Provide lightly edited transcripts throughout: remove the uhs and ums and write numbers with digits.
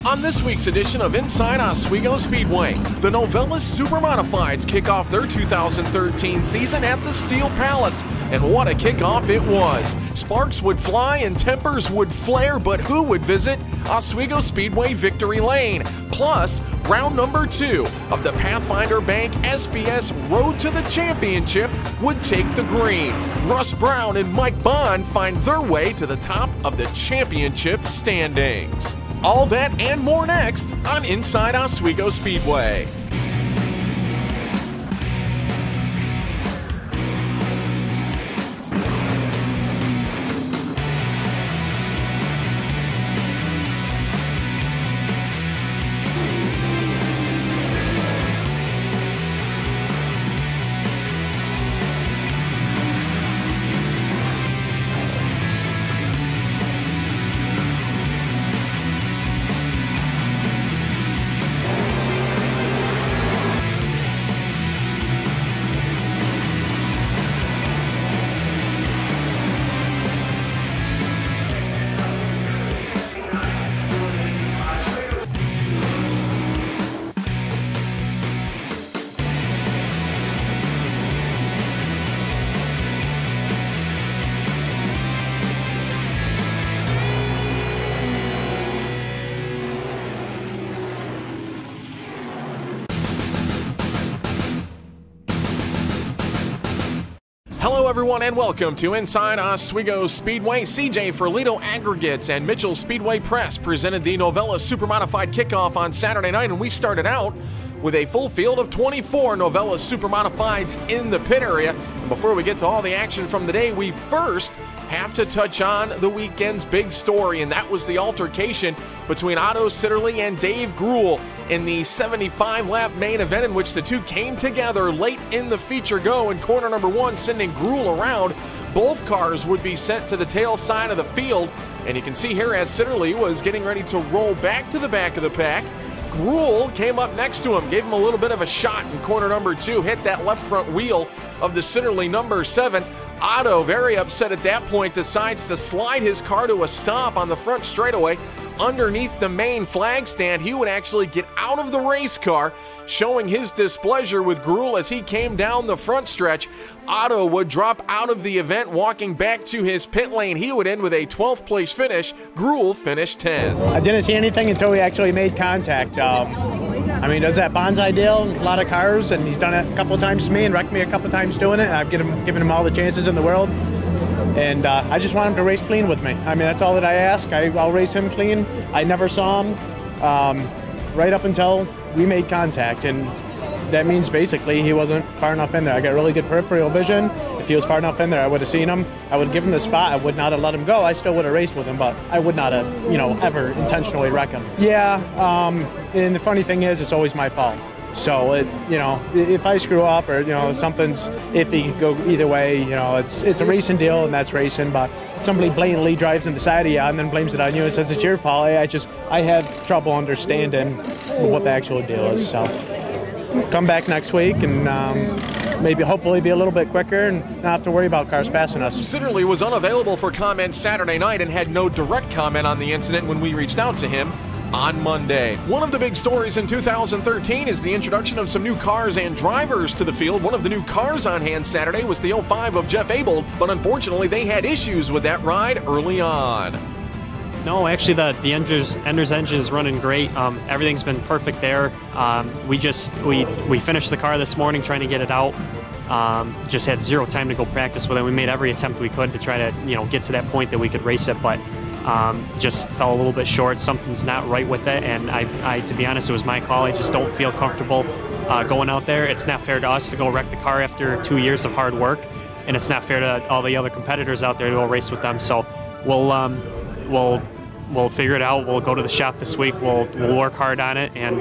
On this week's edition of Inside Oswego Speedway, the Novelis Supermodifieds kick off their 2013 season at the Steel Palace, and what a kickoff it was. Sparks would fly and tempers would flare, but who would visit Oswego Speedway Victory Lane? Plus, round number 2 of the Pathfinder Bank SBS Road to the Championship would take the green. Russ Brown and Mike Bond find their way to the top of the championship standings. All that and more next on Inside Oswego Speedway. Hello everyone and welcome to Inside Oswego Speedway. CJ Ferlito, Aggregates, and Mitchell Speedway Press presented the Novelis Supermodified kickoff on Saturday night, and we started out with a full field of 24 Novelis Supermodifieds in the pit area. And before we get to all the action from the day, we first have to touch on the weekend's big story, and that was the altercation between Otto Sitterly and Dave Gruhl in the 75-lap main event, in which the two came together late in the feature go in corner number 1, sending Gruhl around. Both cars would be sent to the tail side of the field, and you can see here as Sitterly was getting ready to roll back to the back of the pack, Gruhl came up next to him, gave him a little bit of a shot in corner number 2, hit that left front wheel of the Sitterly number 7. Otto, very upset at that point, decides to slide his car to a stop on the front straightaway underneath the main flag stand. He would actually get out of the race car, showing his displeasure with Gruhl as he came down the front stretch. Otto would drop out of the event, walking back to his pit lane. He would end with a 12th place finish. Gruhl finished 10th. I didn't see anything until we actually made contact. I mean, does that bonsai deal, a lot of cars, and he's done it a couple of times to me and wrecked me a couple of times doing it. I've given him all the chances in the world, and I just want him to race clean with me. I mean, that's all that I ask. I'll race him clean. I never saw him right up until we made contact, and that means basically he wasn't far enough in there. I got really good peripheral vision. If he was far enough in there, I would have seen him. I would give him the spot. I would not have let him go. I still would have raced with him, but I would not have, ever intentionally wreck him. Yeah, and the funny thing is, it's always my fault. So, if I screw up or, something's iffy, could go either way, it's a racing deal, and that's racing, but somebody blatantly drives in the side of you and then blames it on you and says it's your fault. I have trouble understanding what the actual deal is, so. Come back next week and maybe hopefully be a little bit quicker and not have to worry about cars passing us. Sitterly was unavailable for comment Saturday night and had no direct comment on the incident when we reached out to him on Monday. One of the big stories in 2013 is the introduction of some new cars and drivers to the field. One of the new cars on hand Saturday was the 05 of Jeff Abel, but unfortunately they had issues with that ride early on. No, actually the Ender's engine is running great. Everything's been perfect there. We finished the car this morning trying to get it out. Just had zero time to go practice with it. We made every attempt we could to try to get to that point that we could race it, but just fell a little bit short. Something's not right with it, and I to be honest, it was my call. I just don't feel comfortable going out there. It's not fair to us to go wreck the car after 2 years of hard work, and it's not fair to all the other competitors out there to go race with them. So we'll figure it out. We'll go to the shop this week. We'll work hard on it, and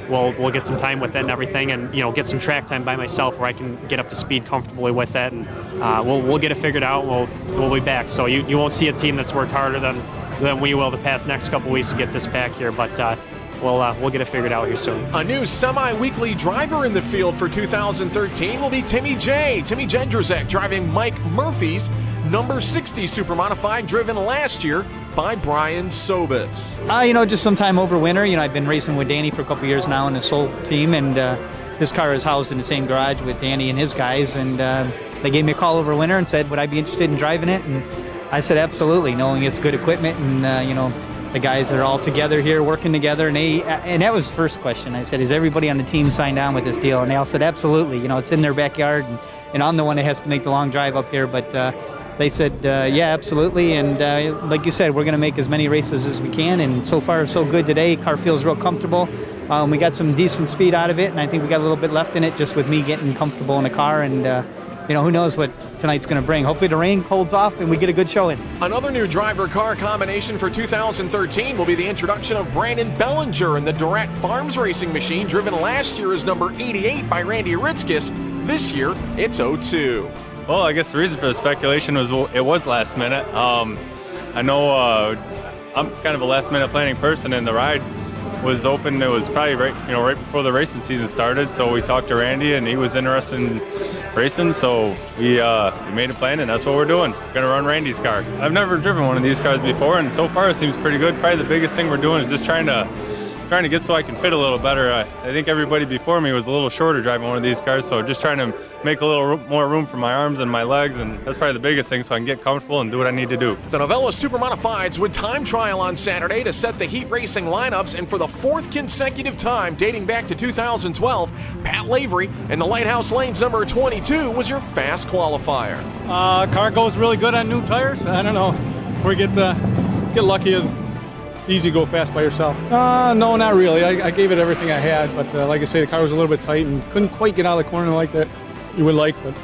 we'll get some time with it and everything, and get some track time by myself where I can get up to speed comfortably with it, and we'll get it figured out. We'll be back. So you won't see a team that's worked harder than we will the past next couple weeks to get this back here, but we'll get it figured out here soon. A new semi-weekly driver in the field for 2013 will be Timmy Jędrzejczyk, driving Mike Murphy's number 60 Supermodified, driven last year by Brian Sobis. You know, just sometime over winter. You know, I've been racing with Danny for a couple years now in the Soul team, and this car is housed in the same garage with Danny and his guys, and they gave me a call over winter and said, would I be interested in driving it? And I said, absolutely, knowing it's good equipment, and you know, the guys are all together here working together, and that was the first question. I said, is everybody on the team signed on with this deal? And they all said, absolutely. You know, it's in their backyard, and I'm the one that has to make the long drive up here, but they said, yeah, absolutely, and like you said, we're going to make as many races as we can, and so far so good today. Car feels real comfortable. We got some decent speed out of it, and I think we got a little bit left in it just with me getting comfortable in the car, and you know, who knows what tonight's going to bring. Hopefully the rain holds off and we get a good showing. Another new driver car combination for 2013 will be the introduction of Brandon Bellinger in the Durant Farms racing machine, driven last year as number 88 by Randy Ritzkis. This year, it's 02. Well, I guess the reason for the speculation was it was last minute. I know I'm kind of a last minute planning person, and the ride was open. It was probably right before the racing season started. So we talked to Randy, and he was interested in racing. So we made a plan, and that's what we're doing. We're gonna run Randy's car. I've never driven one of these cars before, and so far it seems pretty good. Probably the biggest thing we're doing is just trying to get so I can fit a little better. I think everybody before me was a little shorter driving one of these cars, so just trying to make a little more room for my arms and my legs, and that's probably the biggest thing, so I can get comfortable and do what I need to do. The Novelis Supermodifieds would time trial on Saturday to set the heat racing lineups, and for the 4th consecutive time dating back to 2012, Pat Lavery in the Lighthouse Lanes number 22 was your fast qualifier. Car goes really good on new tires. I don't know, we get lucky. Easy to go fast by yourself. No, not really. I gave it everything I had, but like I say, the car was a little bit tight and couldn't quite get out of the corner like that you would like, but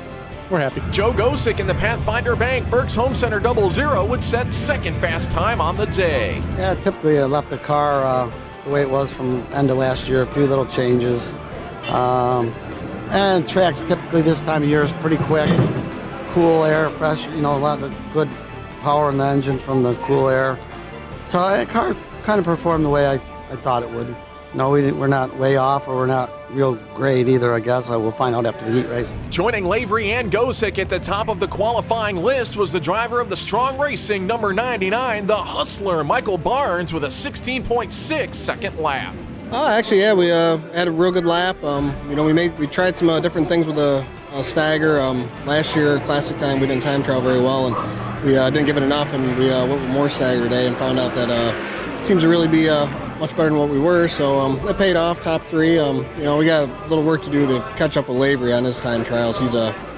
we're happy. Joe Gosick in the Pathfinder Bank Berks Home Center 00 would set second fast time on the day. Yeah, typically I left the car the way it was from end of last year, a few little changes. And tracks typically this time of year is pretty quick. Cool air, fresh, you know, a lot of good power in the engine from the cool air. So the car kind of performed the way I thought it would. No, we're not way off, or we're not real great either, I guess. We'll find out after the heat race. Joining Lavery and Gosick at the top of the qualifying list was the driver of the Strong Racing number 99, the Hustler, Michael Barnes, with a 16.6 second lap. Actually, yeah, we had a real good lap. You know, we tried some different things with a stagger. Last year, Classic Time, we didn't time trial very well, and we didn't give it enough, and we went with more stagger today and found out that it seems to really be much better than what we were, so that paid off, top 3. You know, we got a little work to do to catch up with Lavery on his time trials. He's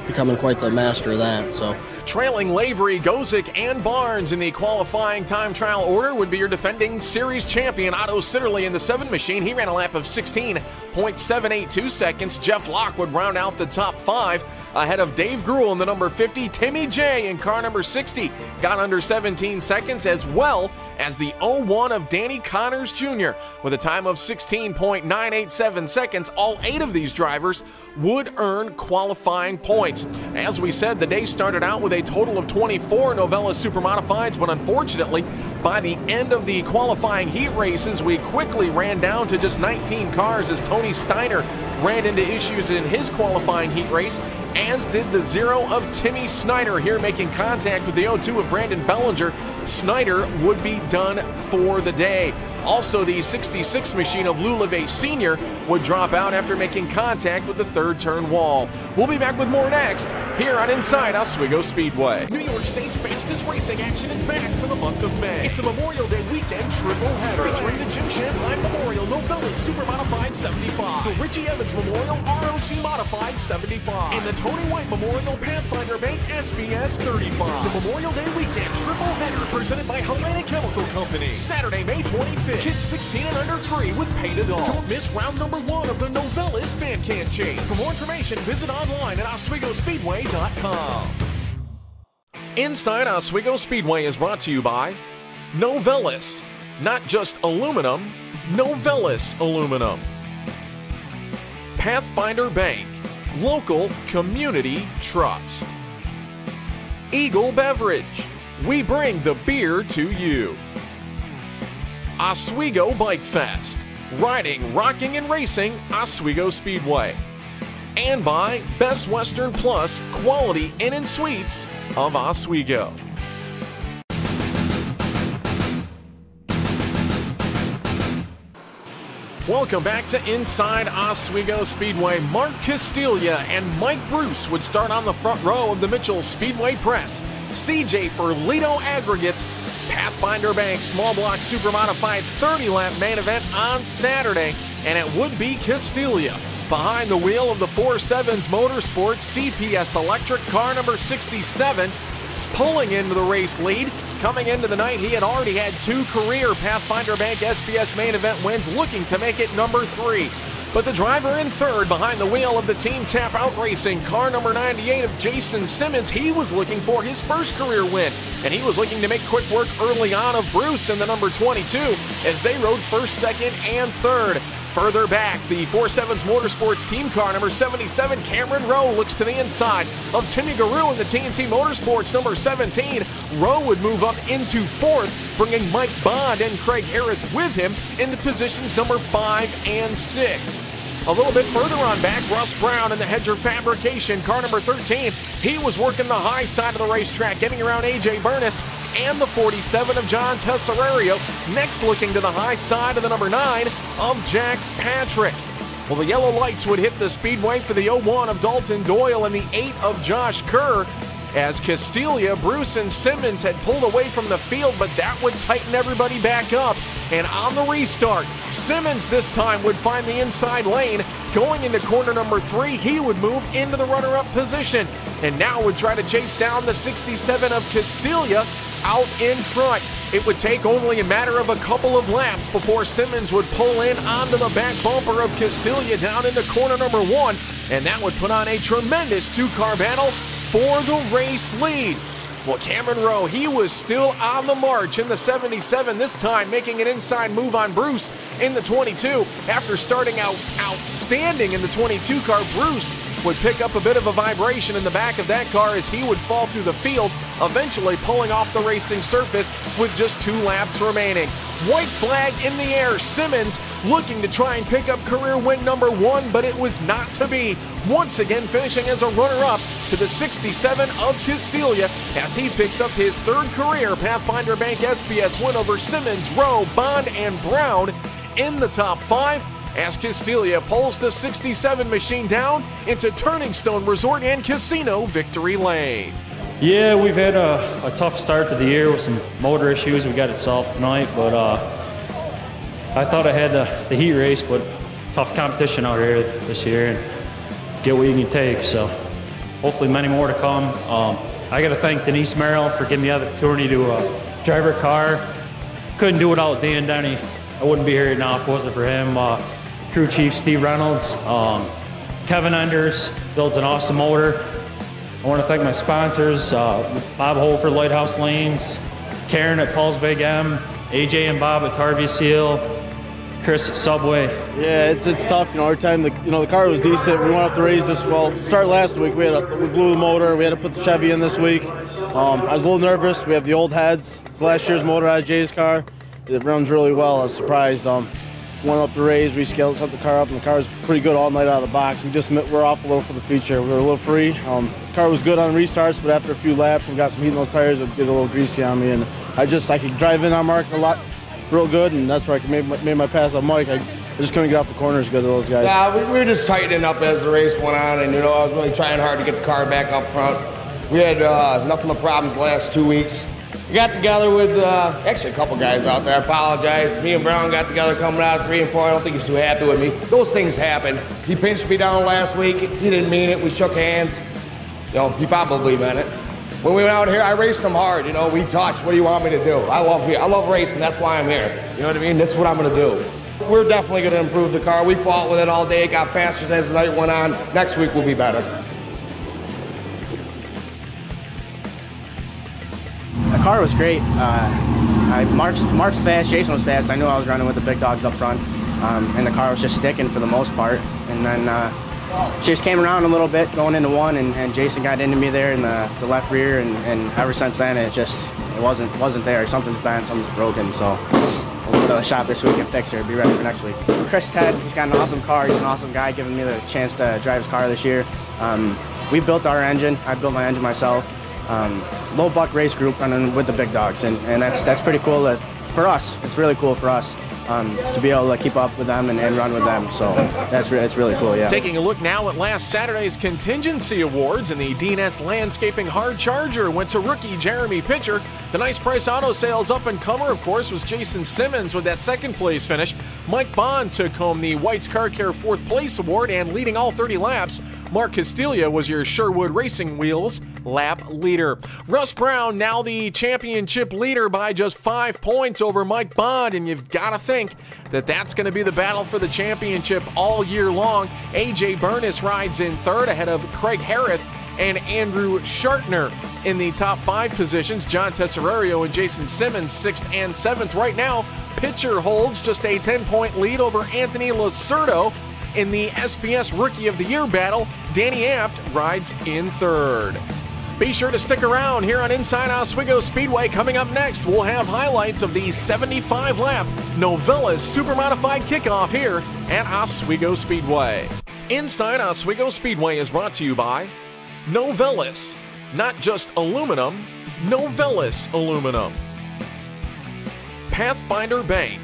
becoming quite the master of that, so. Trailing Lavery, Gosick, and Barnes in the qualifying time trial order would be your defending series champion, Otto Sitterly, in the 7 machine. He ran a lap of 16.782 seconds. Jeff Locke would round out the top 5 ahead of Dave Gruhl in the number 50. Timmy J in car number 60 got under 17 seconds, as well as the 01 of Danny Connors Jr. with a time of 16.987 seconds. All 8 of these drivers would earn qualifying points. As we said, the day started out with a total of 24 Novelis Supermodifieds, but unfortunately, by the end of the qualifying heat races, we quickly ran down to just 19 cars as Tony Steiner ran into issues in his qualifying heat race, as did the 0 of Timmy Snyder here, making contact with the 02 of Brandon Bellinger. Snyder would be done for the day. Also, the 66 machine of Lou LeVay Sr. would drop out after making contact with the 3rd turn wall. We'll be back with more next here on Inside Oswego Speedway. New York State's fastest racing action is back for the month of May. It's a Memorial Day weekend triple header featuring the Jim Shampline Memorial Novelis Supermodified 75, the Richie Evans Memorial ROC Modified 75, and the Tony White Memorial Pathfinder Bank SBS 35. The Memorial Day weekend triple header presented by Hellenic Chemical Company. Saturday, May 25th. Kids 16 and under free with paid adult. Don't miss round number 1 of the Novelis Fan Can Chase. For more information, visit online at OswegoSpeedway.com. Inside Oswego Speedway is brought to you by Novelis. Not just aluminum, Novelis aluminum. Pathfinder Bank. Local community trust. Eagle Beverage. We bring the beer to you. Oswego Bike Fest. Riding, rocking, and racing Oswego Speedway. And by Best Western Plus Quality Inn and Suites of Oswego. Welcome back to Inside Oswego Speedway. Mark Castilla and Mike Bruce would start on the front row of the Mitchell Speedway press. CJ Ferlito Aggregates, Pathfinder Bank Small Block Supermodified 30-lap main event on Saturday, and it would be Castilla. Behind the wheel of the 4.7s Motorsports CPS Electric car number 67, pulling into the race lead. Coming into the night, he had already had 2 career Pathfinder Bank SPS main event wins, looking to make it number 3. But the driver in third behind the wheel of the Team Tap Out Racing car number 98 of Jason Simmons, he was looking for his first career win, and he was looking to make quick work early on of Bruce in the number 22 as they rode first, second, and third. Further back, the 4.7s Motorsports team car number 77, Cameron Rowe, looks to the inside of Timmy Garou in the TNT Motorsports number 17. Rowe would move up into fourth, bringing Mike Bond and Craig Harris with him into positions number 5 and 6. A little bit further on back, Russ Brown in the Hedger Fabrication car number 13. He was working the high side of the racetrack, getting around AJ Burness and the 47 of John Tesserario. Next, looking to the high side of the number 9 of Jack Patrick. Well, the yellow lights would hit the speedway for the 01 of Dalton Doyle and the 8 of Josh Kerr. As Castilla, Bruce, and Simmons had pulled away from the field, but that would tighten everybody back up. And on the restart, Simmons this time would find the inside lane. Going into corner number 3, he would move into the runner-up position, and now would try to chase down the 67 of Castilla out in front. It would take only a matter of a couple of laps before Simmons would pull in onto the back bumper of Castilla down into corner number 1, and that would put on a tremendous 2-car battle for the race lead. Well, Cameron Rowe, he was still on the march in the 77, this time making an inside move on Bruce in the 22. After starting out outstanding in the 22 car, Bruce would pick up a bit of a vibration in the back of that car as he would fall through the field, eventually pulling off the racing surface with just 2 laps remaining. White flag in the air. Simmons looking to try and pick up career win number 1, but it was not to be. Once again finishing as a runner-up to the 67 of Castilla as he picks up his 3rd career Pathfinder Bank SPS win over Simmons, Rowe, Bond, and Brown in the top 5. As Castilla pulls the 67 machine down into Turning Stone Resort and Casino Victory Lane. Yeah, we've had a tough start to the year with some motor issues. We got it solved tonight, but I thought I had the heat race, but tough competition out here this year, and get what you can take. So hopefully many more to come. I got to thank Denise Merrill for giving me the opportunity to drive her car. Couldn't do it without Dan Denny. I wouldn't be here now if it wasn't for him. Crew Chief Steve Reynolds, Kevin Enders builds an awesome motor. I want to thank my sponsors, Bob Holford, Lighthouse Lanes, Karen at Paul's Big M, AJ and Bob at Tarvia Seal, Chris at Subway. Yeah, it's tough. Every time the car was decent, we went up to raise this. Well, start last week we blew the motor. We had to put the Chevy in this week. I was a little nervous. We have the old heads. It's last year's motor out of Jay's car. It runs really well. I was surprised. Went up to raise, rescaled, set the car up, and the car was pretty good all night out of the box. We're off a little for the feature. We were a little free. The car was good on restarts, but after a few laps, we got some heat in those tires. It get a little greasy on me, and I could drive in on Mark a lot, real good, and that's where I made my pass on Mike. I just couldn't get off the corners good to those guys. Yeah, we were just tightening up as the race went on, and I was really trying hard to get the car back up front. We had nothing but problems the last 2 weeks. We got together with actually a couple guys out there. I apologize. Me and Brown got together coming out of 3 and 4. I don't think he's too happy with me. Those things happen. He pinched me down last week. He didn't mean it. We shook hands. He probably meant it. When we went out here, I raced him hard. We touched. What do you want me to do? I love racing. That's why I'm here. You know what I mean? That's what I'm going to do. We're definitely going to improve the car. We fought with it all day. It got faster as the night went on. Next week will be better. The car was great. Mark's fast, Jason was fast. I knew I was running with the big dogs up front, and the car was just sticking for the most part. And then just came around a little bit going into 1, and Jason got into me there in the left rear, and ever since then it wasn't there. Something's bent, something's broken. So we'll go to the shop this week and fix it. Be ready for next week. Chris Ted, he's got an awesome car. He's an awesome guy, giving me the chance to drive his car this year. We built our engine. I built my engine myself. Low buck race group running with the big dogs, and that's pretty cool for us. It's really cool for us. to be able to keep up with them and run with them. So it's really cool, yeah. Taking a look now at last Saturday's contingency awards, and the D&S Landscaping Hard Charger went to rookie Jeremy Pitcher. The Nice Price Auto Sales up-and-comer, of course, was Jason Simmons with that second place finish. Mike Bond took home the White's Car Care fourth place award, and leading all 30 laps, Mark Castiglia was your Sherwood Racing Wheels lap leader. Russ Brown now the championship leader by just 5 points over Mike Bond, and you've got to think that that's going to be the battle for the championship all year long. AJ Burness rides in third ahead of Craig Harris and Andrew Shartner in the top 5 positions. John Tesoriero and Jason Simmons 6th and 7th. Right now, Pitcher holds just a 10-point lead over Anthony Lacerdo in the SPS Rookie of the Year battle. Danny Apt rides in third. Be sure to stick around here on Inside Oswego Speedway. Coming up next, we'll have highlights of the 75-lap Novelis Supermodified kickoff here at Oswego Speedway. Inside Oswego Speedway is brought to you by Novelis. Not just aluminum, Novelis aluminum. Pathfinder Bank,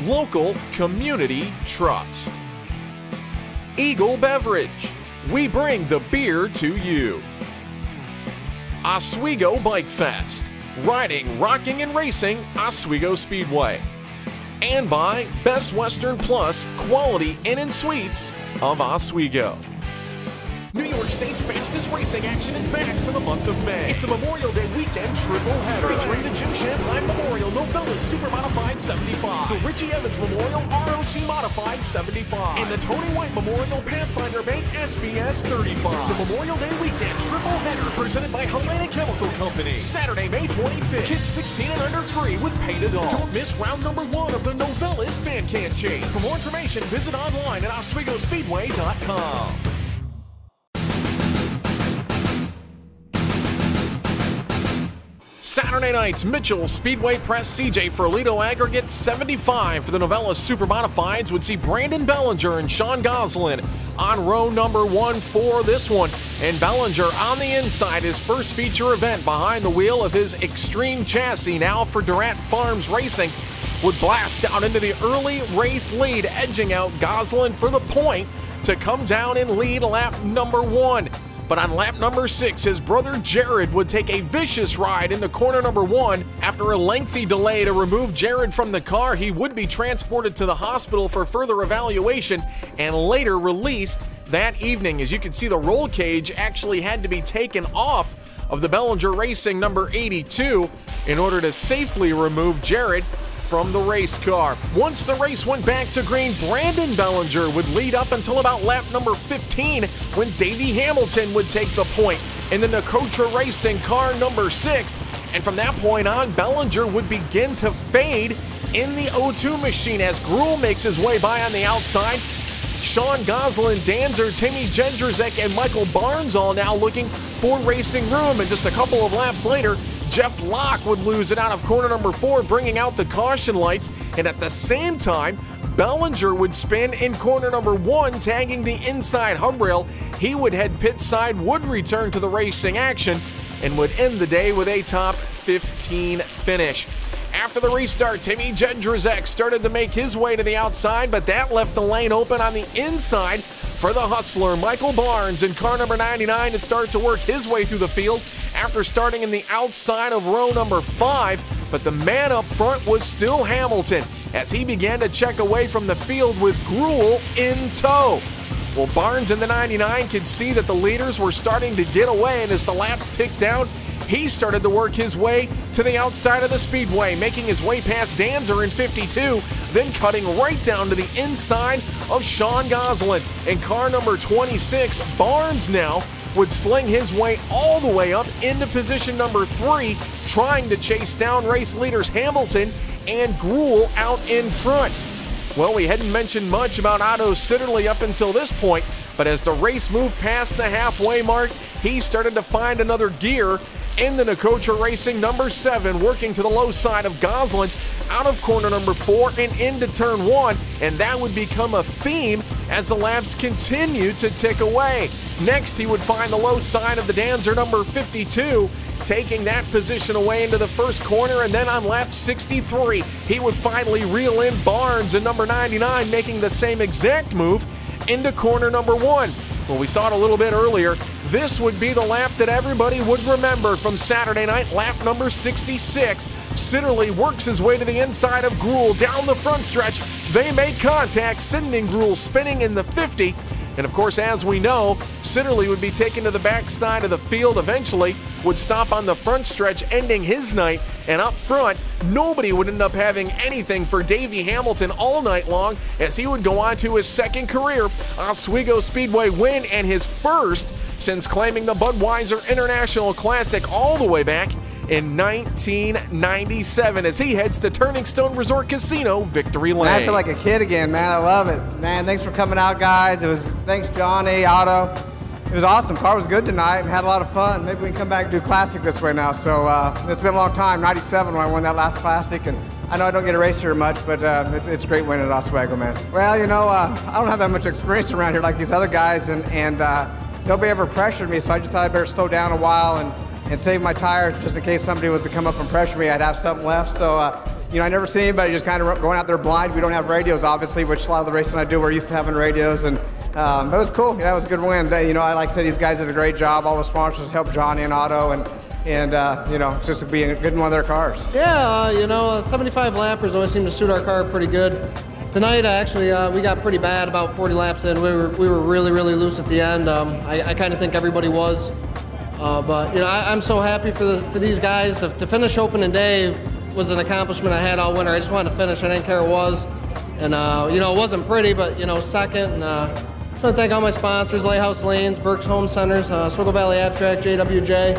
local community trust. Eagle Beverage, we bring the beer to you. Oswego Bike Fest, riding, rocking, and racing Oswego Speedway. And by Best Western Plus, quality Inn and Suites of Oswego. New York State's fastest racing action is back for the month of May. It's a Memorial Day weekend triple header featuring the Jim Champlain Memorial Novelis Supermodified 75, the Richie Evans Memorial ROC Modified 75, and the Tony White Memorial Pathfinder Bank SBS 35. The Memorial Day weekend triple header presented by Helena Chemical Company. Saturday, May 25th. Kids 16 and under free with paid adult. Don't miss round number 1 of the Novelis Fan Can Chase. For more information, visit online at OswegoSpeedway.com. Saturday night's Mitchell Speedway Press CJ Ferlito Aggregates 75 for the Novelis Supermodifieds would see Brandon Bellinger and Sean Goslin on row number 1 for this one. And Bellinger on the inside, his first feature event behind the wheel of his Extreme chassis, now for Durant Farms Racing, would blast out into the early race lead, edging out Goslin for the point to come down and lead lap number 1. But on lap number 6, his brother Jared would take a vicious ride into corner number 1. After a lengthy delay to remove Jared from the car, he would be transported to the hospital for further evaluation and later released that evening. As you can see, the roll cage actually had to be taken off of the Bellinger Racing number 82 in order to safely remove Jared from the race car. Once the race went back to green, Brandon Bellinger would lead up until about lap number 15 when Davey Hamilton would take the point in the Nicotra Racing car number 6. And from that point on, Bellinger would begin to fade in the O2 machine as Gruel makes his way by on the outside. Sean Goslin, Danzer, Timmy Jendrzak, and Michael Barnes all now looking for racing room. And just a couple of laps later, Jeff Locke would lose it out of corner number 4, bringing out the caution lights. And at the same time, Bellinger would spin in corner number 1, tagging the inside hub rail. He would head pit side, would return to the racing action, and would end the day with a top 15 finish. After the restart, Timmy Jendrzak started to make his way to the outside, but that left the lane open on the inside for the hustler, Michael Barnes, in car number 99 to start to work his way through the field after starting in the outside of row number 5. But the man up front was still Hamilton as he began to check away from the field with Gruel in tow. Well, Barnes in the 99 could see that the leaders were starting to get away, and as the laps ticked down, he started to work his way to the outside of the speedway, making his way past Danzer in 52, then cutting right down to the inside of Sean Goslin. In car number 26, Barnes now would sling his way all the way up into position number 3, trying to chase down race leaders Hamilton and Gruel out in front. Well, we hadn't mentioned much about Otto Sitterly up until this point, but as the race moved past the halfway mark, he started to find another gear in the Nicotra Racing number 7, working to the low side of Goslin out of corner number 4 and into turn 1, and that would become a theme as the laps continued to tick away. Next, he would find the low side of the Danzer number 52 taking that position away into the first corner, and then on lap 63, he would finally reel in Barnes in number 99, making the same exact move into corner number 1. Well, we saw it a little bit earlier. This would be the lap that everybody would remember from Saturday night, lap number 66. Sitterly works his way to the inside of Gruhl down the front stretch. They make contact, sending Gruhl spinning in the 50. And of course, as we know, Sitterly would be taken to the backside of the field eventually, would stop on the front stretch, ending his night. And up front, nobody would end up having anything for Davey Hamilton all night long, as he would go on to his second career Oswego Speedway win, and his first since claiming the Budweiser International Classic all the way back in 1997, as he heads to Turning Stone Resort Casino Victory Lane. Man, I feel like a kid again, man. I love it. Man, thanks for coming out, guys. Thanks, Johnny, Otto. It was awesome. Car was good tonight and had a lot of fun. Maybe we can come back and do Classic this way now. So it's been a long time, 97 when I won that last Classic, and I know I don't get a race here much, but it's a great win at Oswego, man. Well, you know, I don't have that much experience around here like these other guys, and nobody ever pressured me, so I just thought I'd better slow down a while and save my tires just in case somebody was to come up and pressure me. I'd have something left. So, you know, I never seen anybody just kind of going out there blind. We don't have radios, obviously, which a lot of the racing I do, we're used to having radios. And that was cool. Yeah, it was a good win. You know, like I said, these guys did a great job. All the sponsors helped Johnny and Otto, and you know, it's just being good in one of their cars. Yeah, you know, 75 lappers always seem to suit our car pretty good. Tonight, actually, we got pretty bad about 40 laps in. We were really, really loose at the end. I kind of think everybody was. But you know, I'm so happy for these guys. To finish opening day was an accomplishment I had all winter. I just wanted to finish. I didn't care what it was, and you know, it wasn't pretty, but you know, second. And I just want to thank all my sponsors: Lighthouse Lanes, Burke's Home Centers, Oswego Valley Abstract, JWJ,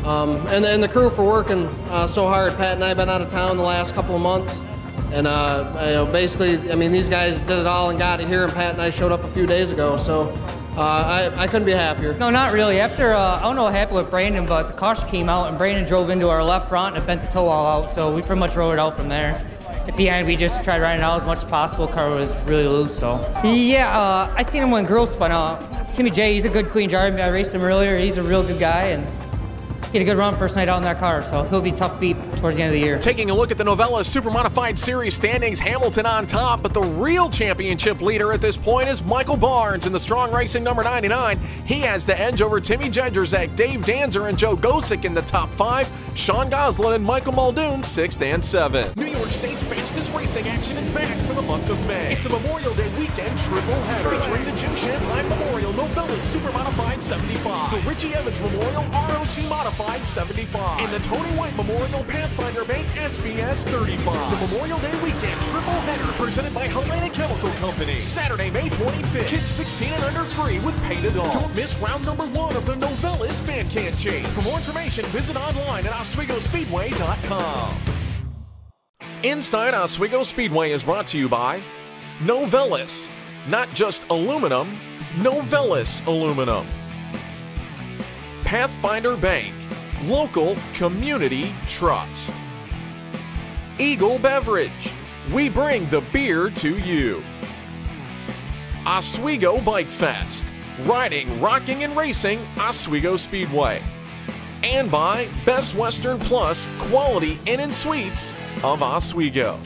and the crew for working so hard. Pat and I have been out of town the last couple of months, and you know, basically, I mean, these guys did it all and got it here. And Pat and I showed up a few days ago, so. I couldn't be happier. No, not really. After, I don't know what happened with Brandon, but the caution came out and Brandon drove into our left front and bent the toe all out, so we pretty much rode it out from there. At the end, we just tried riding it out as much as possible. Car was really loose, so. Yeah, I seen him when girls spun out. Timmy J, he's a good, clean driver. I raced him earlier. He's a real good guy, and he had a good run first night out in that car, so he'll be tough beat towards the end of the year. Taking a look at the Novelis Supermodified Series standings, Hamilton on top, but the real championship leader at this point is Michael Barnes in the Strong Racing number 99. He has the edge over Timmy Jedrzak, Dave Danzer, and Joe Gosick in the top 5. Sean Goslin and Michael Muldoon 6th and 7th. New York State's fastest racing action is back for the month of May. It's a Memorial Day weekend triple header featuring the Jim Shankline Memorial Novelis Supermodified 75, the Richie Evans Memorial ROC Modified 75, and the Tony White Memorial Pathfinder Bank SBS 35. The Memorial Day weekend triple header presented by Helena Chemical Company. Saturday, May 25th. Kids 16 and under free with paid adult. Don't miss round number 1 of the Novelis Fan Can Chase. For more information, visit online at OswegoSpeedway.com. Inside Oswego Speedway is brought to you by Novelis. Not just aluminum, Novelis aluminum. Pathfinder Bank. Local Community Trust. Eagle Beverage. We bring the beer to you. Oswego Bike Fest. Riding, rocking, and racing Oswego Speedway. And by Best Western Plus Quality Inn and Suites of Oswego.